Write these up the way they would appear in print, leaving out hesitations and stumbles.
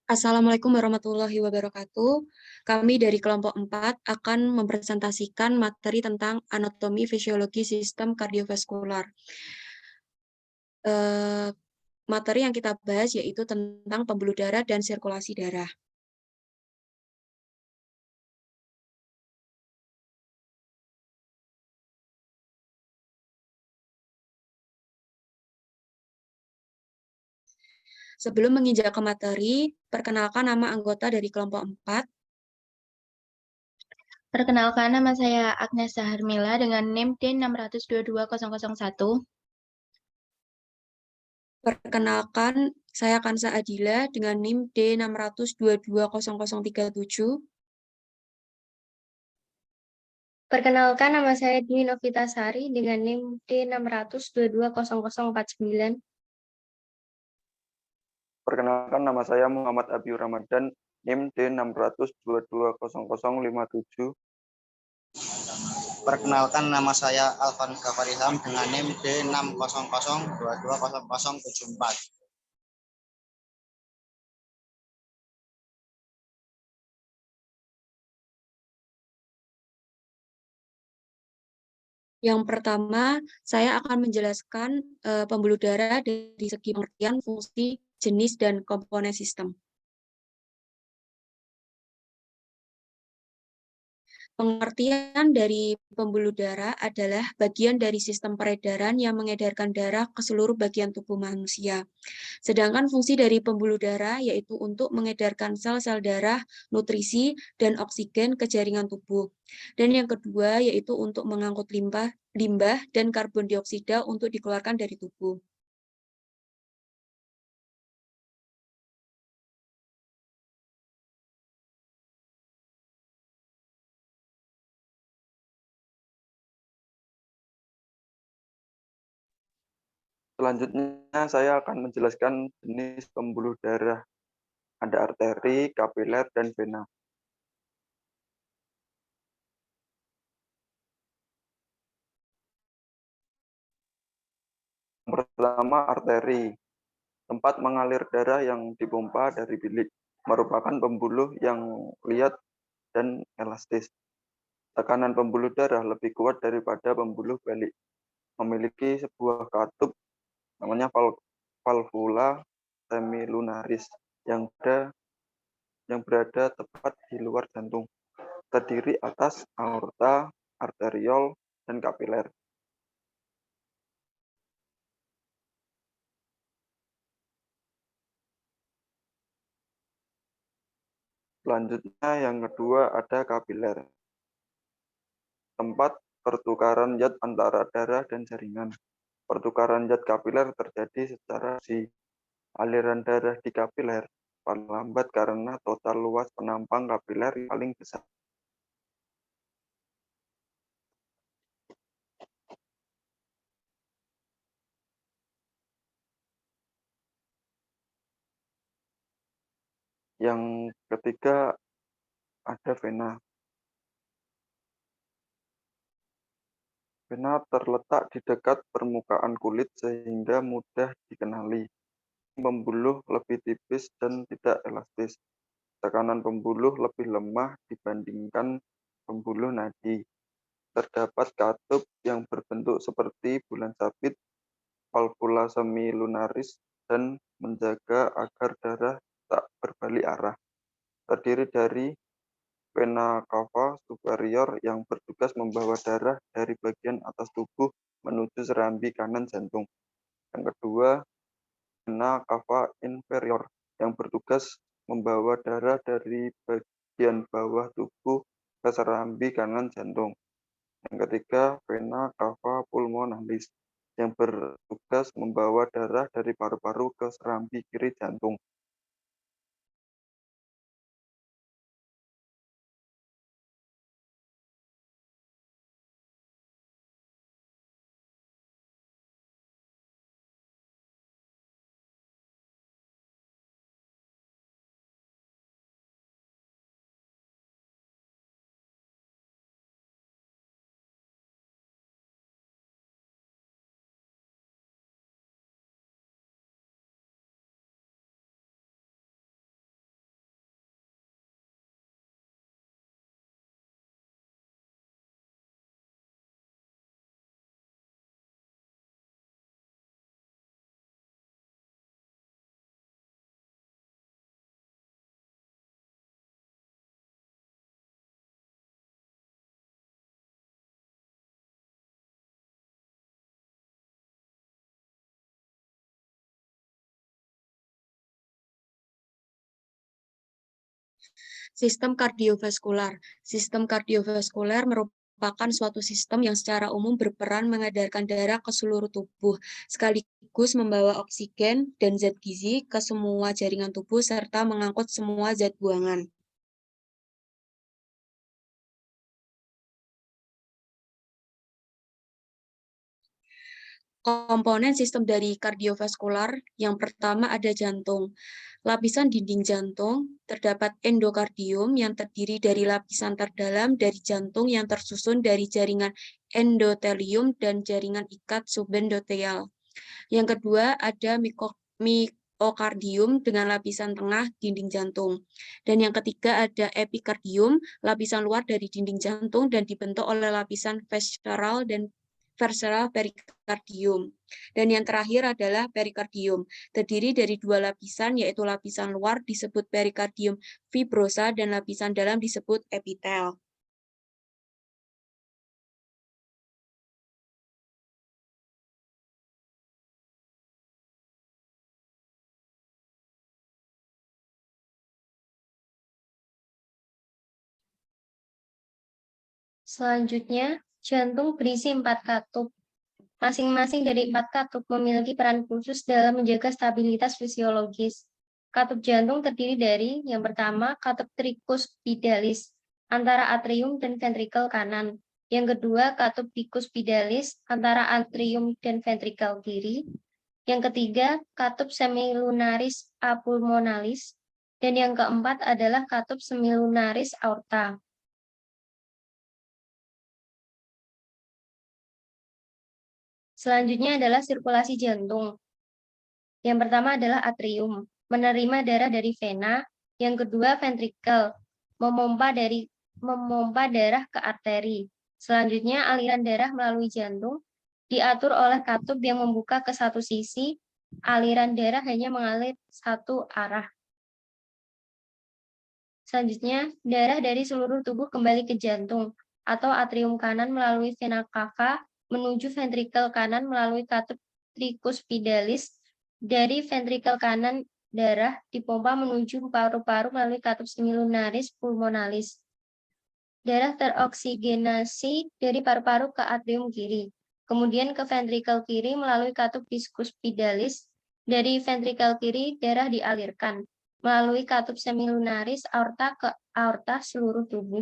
Assalamualaikum warahmatullahi wabarakatuh. Kami dari kelompok 4 akan mempresentasikan materi tentang anatomi fisiologi sistem kardiovaskular. Eh, Materi yang kita bahas yaitu tentang pembuluh darah dan sirkulasi darah. Sebelum menginjak ke materi, perkenalkan nama anggota dari kelompok 4. Perkenalkan, nama saya Agnes Saharmila dengan NIM D622001. Perkenalkan, saya Kansa Adila dengan NIM D6220037. Perkenalkan, nama saya Dwi Novitasari dengan NIM D6220049. Perkenalkan, nama saya Muhammad Abiur Ramadan, NIM D6220057. Perkenalkan, nama saya Alvan Gafariham dengan NIM D600220074. Yang pertama, saya akan menjelaskan pembuluh darah dari segi pengertian, fungsi, jenis, dan komponen sistem. Pengertian dari pembuluh darah adalah bagian dari sistem peredaran yang mengedarkan darah ke seluruh bagian tubuh manusia. Sedangkan fungsi dari pembuluh darah yaitu untuk mengedarkan sel-sel darah, nutrisi, dan oksigen ke jaringan tubuh. Dan yang kedua yaitu untuk mengangkut limbah dan karbon dioksida untuk dikeluarkan dari tubuh. Selanjutnya saya akan menjelaskan jenis pembuluh darah. Ada arteri, kapiler, dan vena. Yang pertama, arteri. Tempat mengalir darah yang dipompa dari bilik. Merupakan pembuluh yang liat dan elastis. Tekanan pembuluh darah lebih kuat daripada pembuluh balik. Memiliki sebuah katup namanya valvula semilunaris yang berada tepat di luar jantung, terdiri atas aorta, arteriol, dan kapiler. Selanjutnya yang kedua ada kapiler. Tempat pertukaran zat antara darah dan jaringan. Pertukaran zat kapiler terjadi secara aliran darah di kapiler paling lambat karena total luas penampang kapiler yang paling besar. Yang ketiga ada vena. Vena terletak di dekat permukaan kulit sehingga mudah dikenali. Pembuluh lebih tipis dan tidak elastis. Tekanan pembuluh lebih lemah dibandingkan pembuluh nadi. Terdapat katup yang berbentuk seperti bulan sabit, valvula semilunaris, dan menjaga agar darah tak berbalik arah. Terdiri dari vena cava superior yang bertugas membawa darah dari bagian atas tubuh menuju serambi kanan jantung. Yang kedua, vena cava inferior yang bertugas membawa darah dari bagian bawah tubuh ke serambi kanan jantung. Yang ketiga, vena cava pulmonalis yang bertugas membawa darah dari paru-paru ke serambi kiri jantung. Sistem kardiovaskular. Sistem kardiovaskular merupakan suatu sistem yang secara umum berperan mengedarkan darah ke seluruh tubuh, sekaligus membawa oksigen dan zat gizi ke semua jaringan tubuh serta mengangkut semua zat buangan. Komponen sistem dari kardiovaskular, yang pertama ada jantung. Lapisan dinding jantung, terdapat endokardium yang terdiri dari lapisan terdalam dari jantung yang tersusun dari jaringan endotelium dan jaringan ikat subendothelial. Yang kedua ada miokardium dengan lapisan tengah dinding jantung. Dan yang ketiga ada epikardium, lapisan luar dari dinding jantung dan dibentuk oleh lapisan visceral perikardium. Dan yang terakhir adalah perikardium, terdiri dari dua lapisan, yaitu lapisan luar disebut perikardium fibrosa dan lapisan dalam disebut epitel. Selanjutnya, jantung berisi 4 katup. Masing-masing dari 4 katup memiliki peran khusus dalam menjaga stabilitas fisiologis. Katup jantung terdiri dari, yang pertama, katup tricuspidalis, antara atrium dan ventrikel kanan. Yang kedua, katup bicuspidalis, antara atrium dan ventrikel kiri. Yang ketiga, katup semilunaris apulmonalis. Dan yang keempat adalah katup semilunaris aorta. Selanjutnya adalah sirkulasi jantung. Yang pertama adalah atrium, menerima darah dari vena. Yang kedua ventrikel, memompa darah ke arteri. Selanjutnya aliran darah melalui jantung diatur oleh katup yang membuka ke satu sisi. Aliran darah hanya mengalir satu arah. Selanjutnya, darah dari seluruh tubuh kembali ke jantung atau atrium kanan melalui vena cava menuju ventrikel kanan melalui katup tricuspidalis. Dari ventrikel kanan, darah dipompa menuju paru-paru melalui katup semilunaris pulmonalis. Darah teroksigenasi dari paru-paru ke atrium kiri, kemudian ke ventrikel kiri melalui katup bicuspidalis. Dari ventrikel kiri, darah dialirkan melalui katup semilunaris aorta ke aorta seluruh tubuh.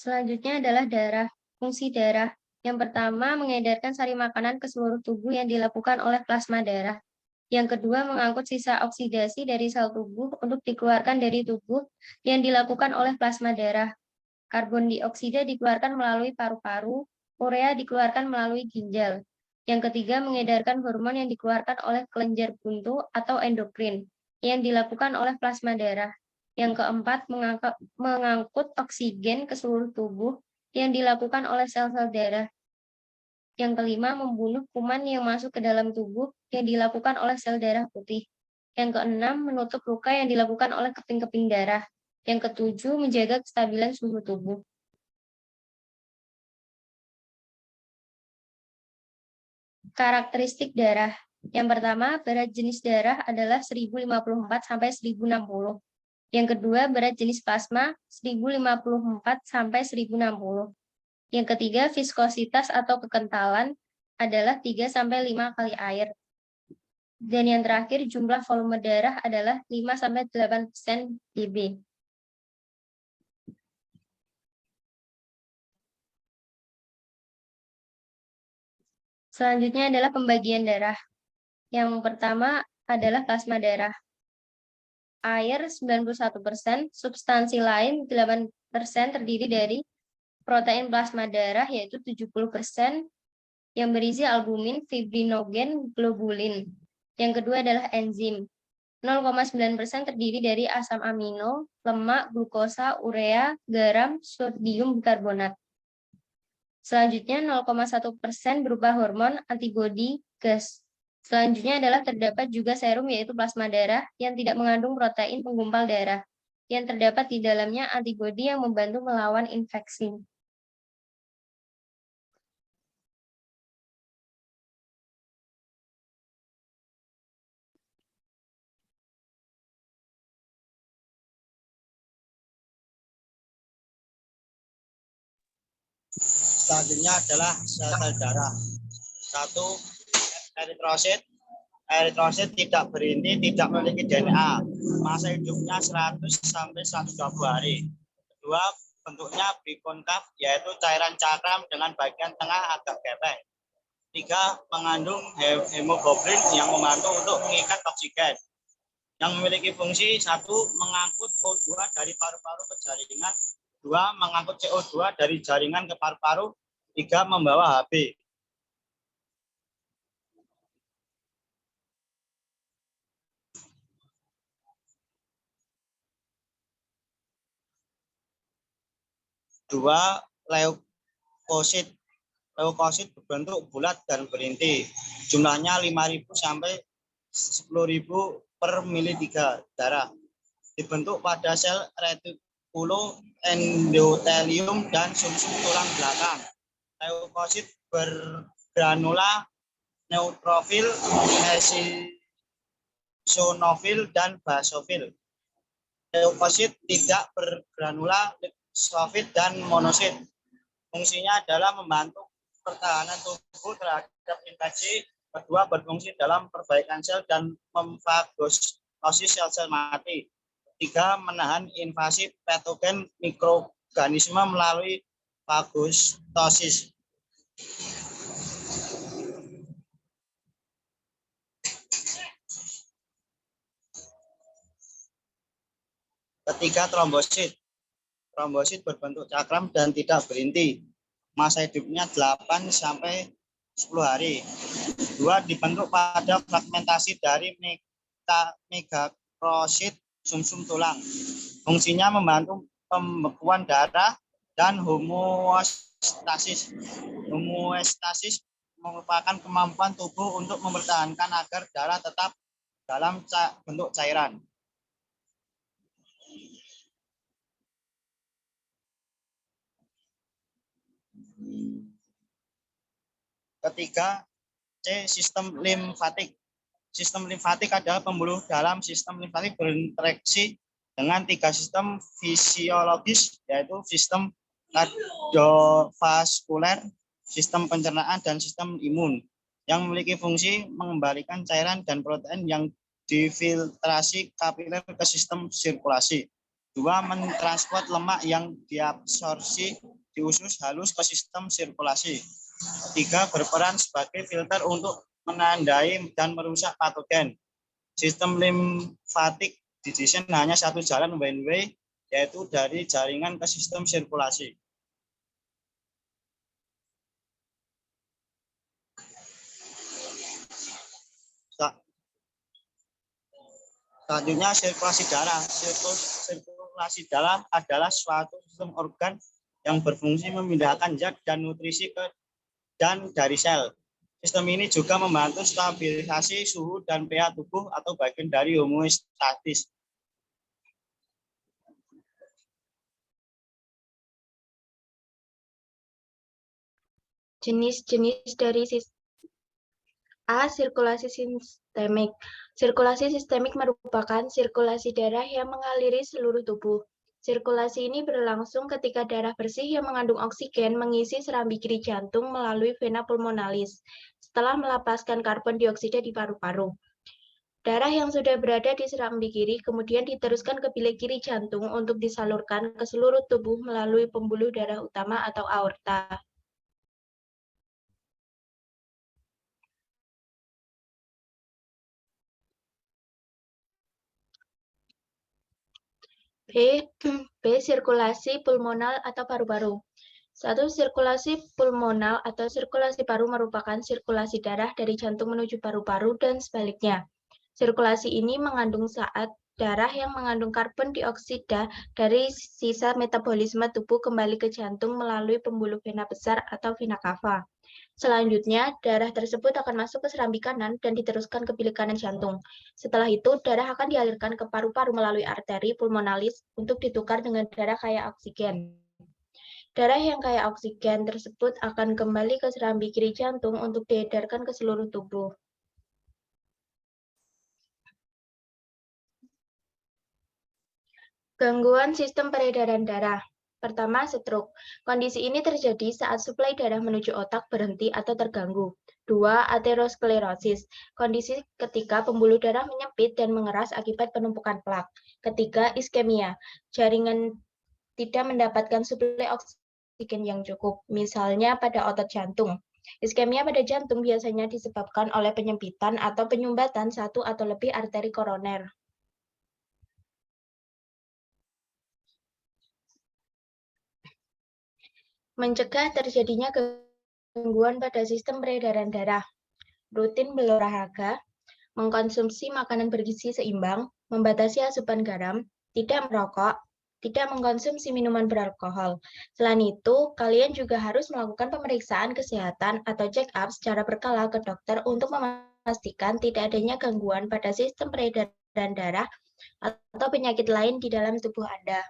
Selanjutnya adalah darah. Fungsi darah. Yang pertama, mengedarkan sari makanan ke seluruh tubuh yang dilakukan oleh plasma darah. Yang kedua, mengangkut sisa oksidasi dari sel tubuh untuk dikeluarkan dari tubuh yang dilakukan oleh plasma darah. Karbon dioksida dikeluarkan melalui paru-paru, urea dikeluarkan melalui ginjal. Yang ketiga, mengedarkan hormon yang dikeluarkan oleh kelenjar buntu atau endokrin yang dilakukan oleh plasma darah. Yang keempat, mengangkut oksigen ke seluruh tubuh yang dilakukan oleh sel-sel darah. Yang kelima, membunuh kuman yang masuk ke dalam tubuh yang dilakukan oleh sel darah putih. Yang keenam, menutup luka yang dilakukan oleh keping-keping darah. Yang ketujuh, menjaga kestabilan suhu tubuh. Karakteristik darah. Yang pertama, berat jenis darah adalah 1054 sampai 1060. Yang kedua, berat jenis plasma 1054 sampai 1060. Yang ketiga, viskositas atau kekentalan adalah 3 sampai 5 kali air. Dan yang terakhir, jumlah volume darah adalah 5 sampai 8% dB. Selanjutnya adalah pembagian darah. Yang pertama adalah plasma darah. Air 91%, substansi lain 8% terdiri dari protein plasma darah yaitu 70% yang berisi albumin, fibrinogen, globulin. Yang kedua adalah enzim. 0,9% terdiri dari asam amino, lemak, glukosa, urea, garam, sodium bikarbonat. Selanjutnya 0,1% berupa hormon, antibodi, gas. Selanjutnya adalah terdapat juga serum yaitu plasma darah yang tidak mengandung protein penggumpal darah. yang terdapat di dalamnya antibodi yang membantu melawan infeksi. Selanjutnya adalah sel-sel darah. 1. Eritrosit. Eritrosit tidak berinti, tidak memiliki DNA. Masa hidupnya 100 sampai 120 hari. 2. Bentuknya bikonkav, yaitu cairan cakram dengan bagian tengah agak gepeng. 3. Mengandung hemoglobin yang membantu untuk mengikat oksigen. Yang memiliki fungsi 1. Mengangkut O2 dari paru-paru ke jaringan. 2. Mengangkut CO2 dari jaringan ke paru-paru. 3. Membawa Hb. Dua, leukosit. Leukosit berbentuk bulat dan berinti. Jumlahnya 5.000 sampai 10.000 per mili3 darah. Dibentuk pada sel retikulo endotelium dan sumsum tulang belakang. Leukosit bergranula, neutrofil, eosinofil, dan basofil. Leukosit tidak bergranula, lipofit, dan monosit. Fungsinya adalah membantu pertahanan tubuh terhadap infeksi. Kedua, berfungsi dalam perbaikan sel dan memfagosis sel-sel mati. 3. Menahan invasi patogen mikroorganisme melalui fagostosis. Ketiga, trombosit. Trombosit berbentuk cakram dan tidak berinti. Masa hidupnya 8 sampai 10 hari. 2. Dibentuk pada fragmentasi dari megakrosit sumsum tulang. Fungsinya membantu pembekuan darah dan homeostasis. Homeostasis merupakan kemampuan tubuh untuk mempertahankan agar darah tetap dalam bentuk cairan. Ketiga, C. Sistem limfatik. Sistem limfatik adalah pembuluh dalam. Sistem limfatik berinteraksi dengan 3 sistem fisiologis, yaitu sistem kardiovaskuler, sistem pencernaan, dan sistem imun, yang memiliki fungsi mengembalikan cairan dan protein yang difiltrasi kapiler ke sistem sirkulasi. 2. Mentransport lemak yang diabsorpsi di usus halus ke sistem sirkulasi. 3. Berperan sebagai filter untuk menandai dan merusak patogen. Sistem limfatik didesain hanya satu jalan one way, yaitu dari jaringan ke sistem sirkulasi. Selanjutnya, sirkulasi darah. Sirkulasi darah adalah suatu sistem organ yang berfungsi memindahkan zat dan nutrisi ke dan dari sel. Sistem ini juga membantu stabilisasi suhu dan pH tubuh atau bagian dari homeostasis. Jenis-jenis dari A. Sirkulasi sistemik. Sirkulasi sistemik merupakan sirkulasi darah yang mengaliri seluruh tubuh. Sirkulasi ini berlangsung ketika darah bersih yang mengandung oksigen mengisi serambi kiri jantung melalui vena pulmonalis setelah melepaskan karbon dioksida di paru-paru. Darah yang sudah berada di serambi kiri kemudian diteruskan ke bilik kiri jantung untuk disalurkan ke seluruh tubuh melalui pembuluh darah utama atau aorta. B. Sirkulasi pulmonal atau paru-paru. 1. Sirkulasi pulmonal atau sirkulasi paru merupakan sirkulasi darah dari jantung menuju paru-paru dan sebaliknya. Sirkulasi ini mengandung saat darah yang mengandung karbon dioksida dari sisa metabolisme tubuh kembali ke jantung melalui pembuluh vena besar atau vena cava. Selanjutnya, darah tersebut akan masuk ke serambi kanan dan diteruskan ke bilik kanan jantung. Setelah itu, darah akan dialirkan ke paru-paru melalui arteri pulmonalis untuk ditukar dengan darah kaya oksigen. Darah yang kaya oksigen tersebut akan kembali ke serambi kiri jantung untuk diedarkan ke seluruh tubuh. Gangguan sistem peredaran darah. Pertama, stroke. Kondisi ini terjadi saat suplai darah menuju otak berhenti atau terganggu. 2. Aterosklerosis. Kondisi ketika pembuluh darah menyempit dan mengeras akibat penumpukan plak. Ketiga, iskemia. Jaringan tidak mendapatkan suplai oksigen yang cukup, misalnya pada otot jantung. Iskemia pada jantung biasanya disebabkan oleh penyempitan atau penyumbatan satu atau lebih arteri koroner. Mencegah terjadinya gangguan pada sistem peredaran darah. Rutin berolahraga, mengkonsumsi makanan bergizi seimbang, membatasi asupan garam, tidak merokok, tidak mengkonsumsi minuman beralkohol. Selain itu, kalian juga harus melakukan pemeriksaan kesehatan atau check-up secara berkala ke dokter untuk memastikan tidak adanya gangguan pada sistem peredaran darah atau penyakit lain di dalam tubuh Anda.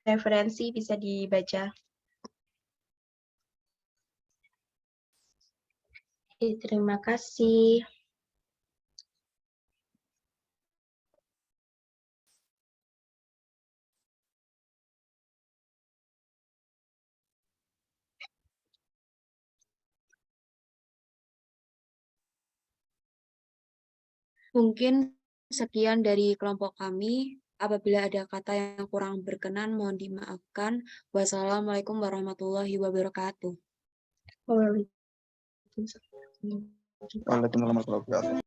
Referensi bisa dibaca. Terima kasih. Mungkin sekian dari kelompok kami. Apabila ada kata yang kurang berkenan, mohon dimaafkan. Wassalamualaikum warahmatullahi wabarakatuh. Waalaikumsalam. Waalaikumsalam warahmatullahi wabarakatuh.